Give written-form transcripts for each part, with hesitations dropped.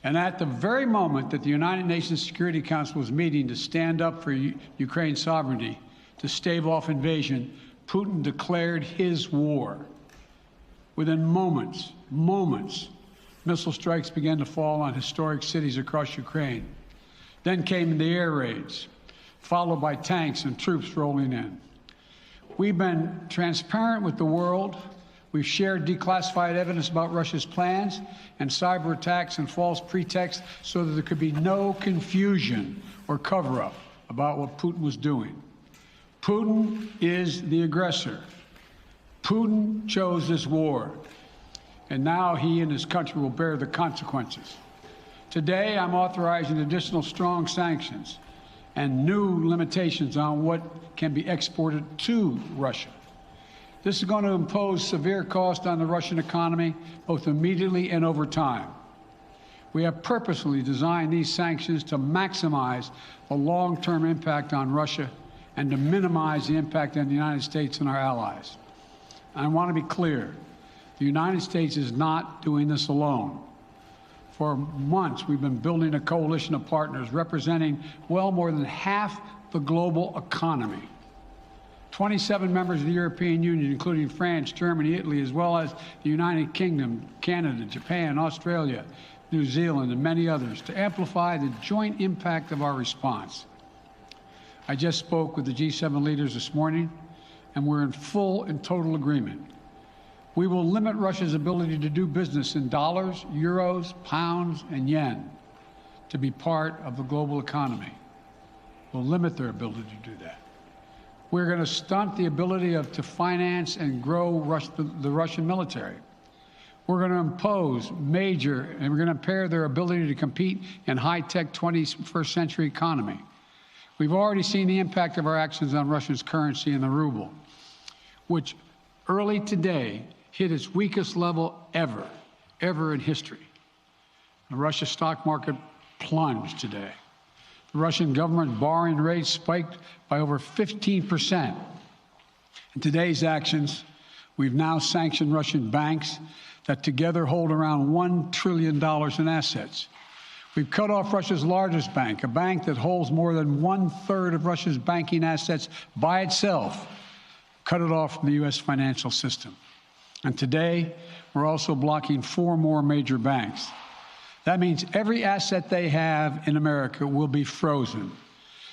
And at the very moment that the United Nations Security Council was meeting to stand up for Ukraine's sovereignty, to stave off invasion, Putin declared his war. Within moments, missile strikes began to fall on historic cities across Ukraine. Then came the air raids, followed by tanks and troops rolling in. We've been transparent with the world. We've shared declassified evidence about Russia's plans and cyber attacks and false pretexts so that there could be no confusion or cover-up about what Putin was doing. Putin is the aggressor. Putin chose this war, and now he and his country will bear the consequences. Today, I'm authorizing additional strong sanctions and new limitations on what can be exported to Russia. This is going to impose severe cost on the Russian economy, both immediately and over time. We have purposely designed these sanctions to maximize the long-term impact on Russia and to minimize the impact on the United States and our allies. I want to be clear, the United States is not doing this alone. For months, we've been building a coalition of partners representing well more than half the global economy. 27 members of the European Union, including France, Germany, Italy, as well as the United Kingdom, Canada, Japan, Australia, New Zealand, and many others, to amplify the joint impact of our response. I just spoke with the G7 leaders this morning, and we're in full and total agreement. We will limit Russia's ability to do business in dollars, euros, pounds, and yen to be part of the global economy. We'll limit their ability to do that. We're going to stunt the ability to finance and grow the Russian military. We're going to impose and we're going to impair their ability to compete in high-tech 21st century economy. We've already seen the impact of our actions on Russia's currency and the ruble, which early today hit its weakest level ever in history. The Russia stock market plunged today. The Russian government borrowing rate spiked by over 15%. In today's actions, we've now sanctioned Russian banks that together hold around $1 trillion in assets. We've cut off Russia's largest bank, a bank that holds more than 1/3 of Russia's banking assets by itself, cut it off from the U.S. financial system. And today, we're also blocking 4 more major banks. That means every asset they have in America will be frozen.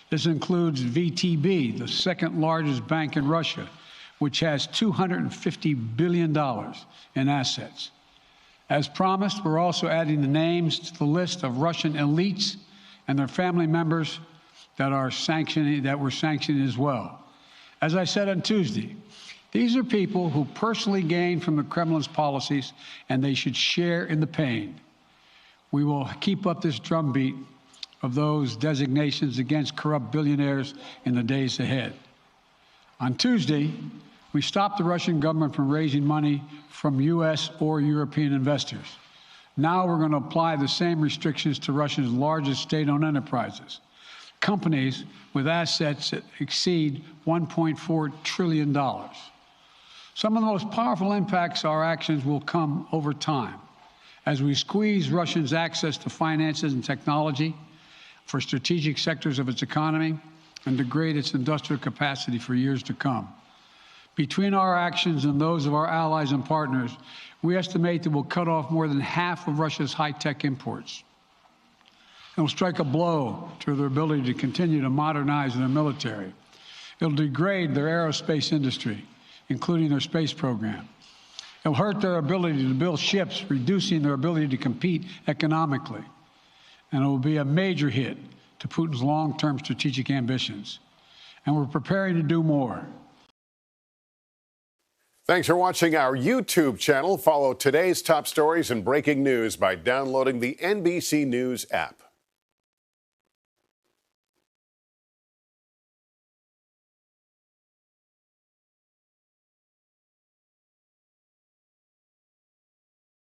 This includes VTB, the second largest bank in Russia, which has $250 billion in assets. As promised, we're also adding the names to the list of Russian elites and their family members that we're sanctioning as well. As I said on Tuesday, these are people who personally gain from the Kremlin's policies, and they should share in the pain. We will keep up this drumbeat of those designations against corrupt billionaires in the days ahead. On Tuesday, we stopped the Russian government from raising money from U.S. or European investors. Now we're going to apply the same restrictions to Russia's largest state-owned enterprises, companies with assets that exceed $1.4 trillion. Some of the most powerful impacts of our actions will come over time as we squeeze Russia's access to finances and technology for strategic sectors of its economy and degrade its industrial capacity for years to come. Between our actions and those of our allies and partners, we estimate that we'll cut off more than half of Russia's high-tech imports. It will strike a blow to their ability to continue to modernize their military. It'll degrade their aerospace industry, including their space program. It'll hurt their ability to build ships, reducing their ability to compete economically. And it will be a major hit to Putin's long-term strategic ambitions. And we're preparing to do more. Thanks for watching our YouTube channel. Follow today's top stories and breaking news by downloading the NBC News app.